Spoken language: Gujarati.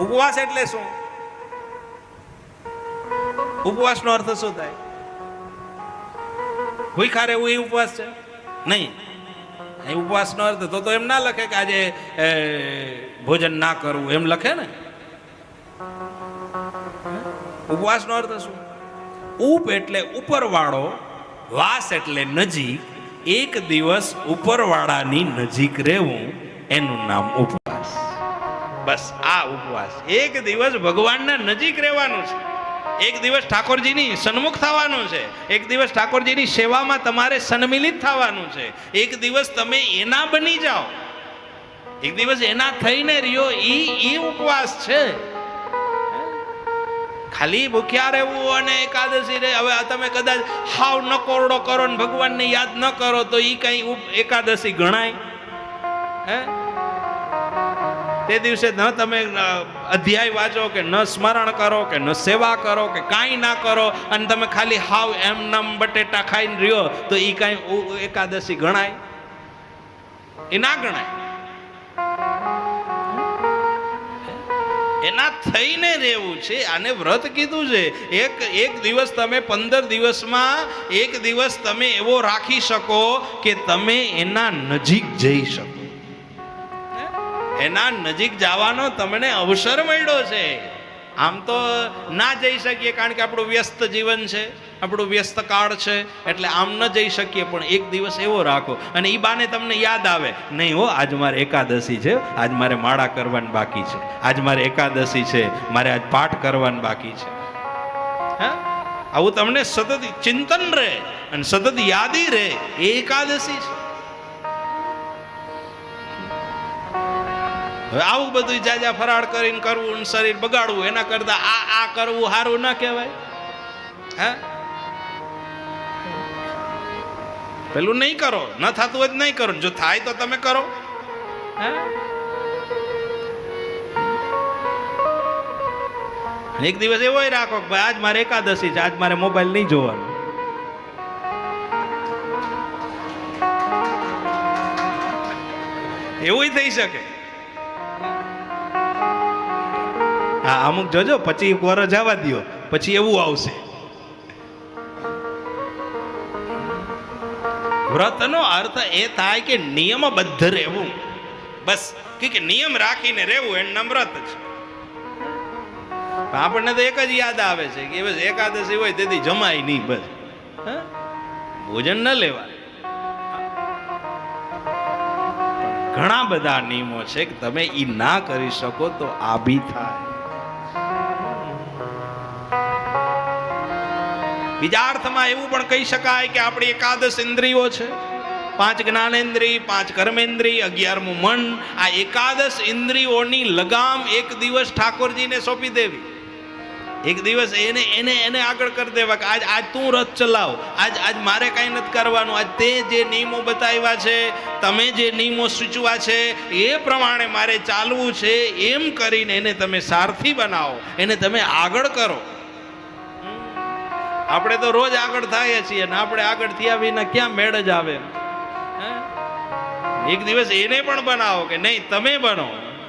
ઉપવાસ એટલે શું? ઉપવાસનો અર્થ શું થાય? ભૂખ્યા રહેવું એ ઉપવાસ છે? નહીં. ઉપવાસનો અર્થ તો એમ ના લખે કે આજે ભોજન ના કરવું, એમ લખે ને. ઉપવાસનો અર્થ શું? ઉપ એટલે ઉપરવાળો, વાસ એટલે નજીક. એક દિવસ ઉપરવાળાની નજીક રહેવું એનું નામ ઉપવાસ. બસ આ ઉપવાસ. એક દિવસ ભગવાનના નજીક રહેવાનું છે. એક દિવસ ઠાકોરજીની સન્મુખ થવાનું છે. એક દિવસ ઠાકોરજીની સેવામાં તમારે સન્મિલિત થવાનું છે. એક દિવસ તમે એના બની જાઓ, એક દિવસ એના થઈને રહ્યો, એ ઉપવાસ છે. ખાલી ભૂખ્યા રહેવું અને એકાદશી રહે. હવે તમે કદાચ હાવ નકોરડો કરો ને ભગવાનને યાદ ન કરો તો એ કઈ એકાદશી ગણાય? હે? તે દિવસે ન તમે અધ્યાય વાંચો કે ન સ્મરણ કરો કે ન સેવા કરો કે કાંઈ ના કરો અને તમે ખાલી હાવ એમ નમ બટેટા ખાઈને રહ્યો તો એ કાંઈ એકાદશી ગણાય? એ ના ગણાય. એના થઈને રહેવું છે. આને વ્રત કીધું છે. એક દિવસ તમે 15 દિવસમાં એક દિવસ તમે એવો રાખી શકો કે તમે એના નજીક જઈ શકો. એના નજીક જવાનો તમને અવસર મળ્યો છે. આમ તો ના જઈ શકીએ કારણ કે આપણું વ્યસ્ત જીવન છે, આપણું વ્યસ્ત કાળ છે, એટલે આમ ન જઈ શકીએ. પણ એક દિવસ એવો રાખો અને એ બાને તમને યાદ આવે, નહીં હો આજ મારે એકાદશી છે, આજ મારે માળા કરવાની બાકી છે, આજ મારે એકાદશી છે, મારે આજ પાઠ કરવાનું બાકી છે. હા, આવું તમને સતત ચિંતન રહે અને સતત યાદી રહે, એ એકાદશી છે. આવું બધું જાજા ફરાળ કરીને કરવું, શરીર બગાડવું, એના કરતા આ કરવું સારું ના કહેવાય? હે, પેલું નહીં કરો, ન થતું હોય નહીં કરો, જો થાય તો તમે કરો. હે, એક દિવસ એવો રાખો કે ભાઈ આજ મારે એકાદશી છે, આજ મારે મોબાઈલ નહીં જોવાનો. એવું થઈ શકે. હા, અમુક જોજો 25 વર્ષ જવા દો પછી એવું આવશે. વ્રતનો અર્થ એ થાય કે નિયમબદ્ધ રહેવું. બસ કે નિયમ રાખીને રહેવું એનું વ્રત છે. આપણને તો એક જ યાદ આવે છે કે બસ એકાદશી હોય તેથી જમાય નહીં, બસ ભોજન ન લેવાય. ઘણા બધા નિયમો છે કે તમે ઈ ના કરી શકો તો આ બી થાય. બીજા અર્થમાં એવું પણ કહી શકાય કે આપણી એકાદશ ઇન્દ્રિયો છે. 5 જ્ઞાનેન્દ્રિય, 5 કર્મેન્દ્રિય, 11મું મન. આ એકાદશ ઇન્દ્રિયોની લગામ એક દિવસ ઠાકોરજીને સોંપી દેવી. એક દિવસ એને આગળ કરી દેવા કે આજ તું રથ ચલાવ, આજ મારે કાંઈ નથી કરવાનું, આજ તે જે નિયમો બતાવ્યા છે, તમે જે નિયમો સૂચવા છે એ પ્રમાણે મારે ચાલવું છે. એમ કરીને એને તમે સારથી બનાવો, એને તમે આગળ કરો. આપણે તો રોજ આગળ થઈએ છીએ અને આપણે આગળ થયા વિના ક્યાં મેળ જ આવે. એક દિવસ એને પણ બનાવો કે નહીં તમે બનો.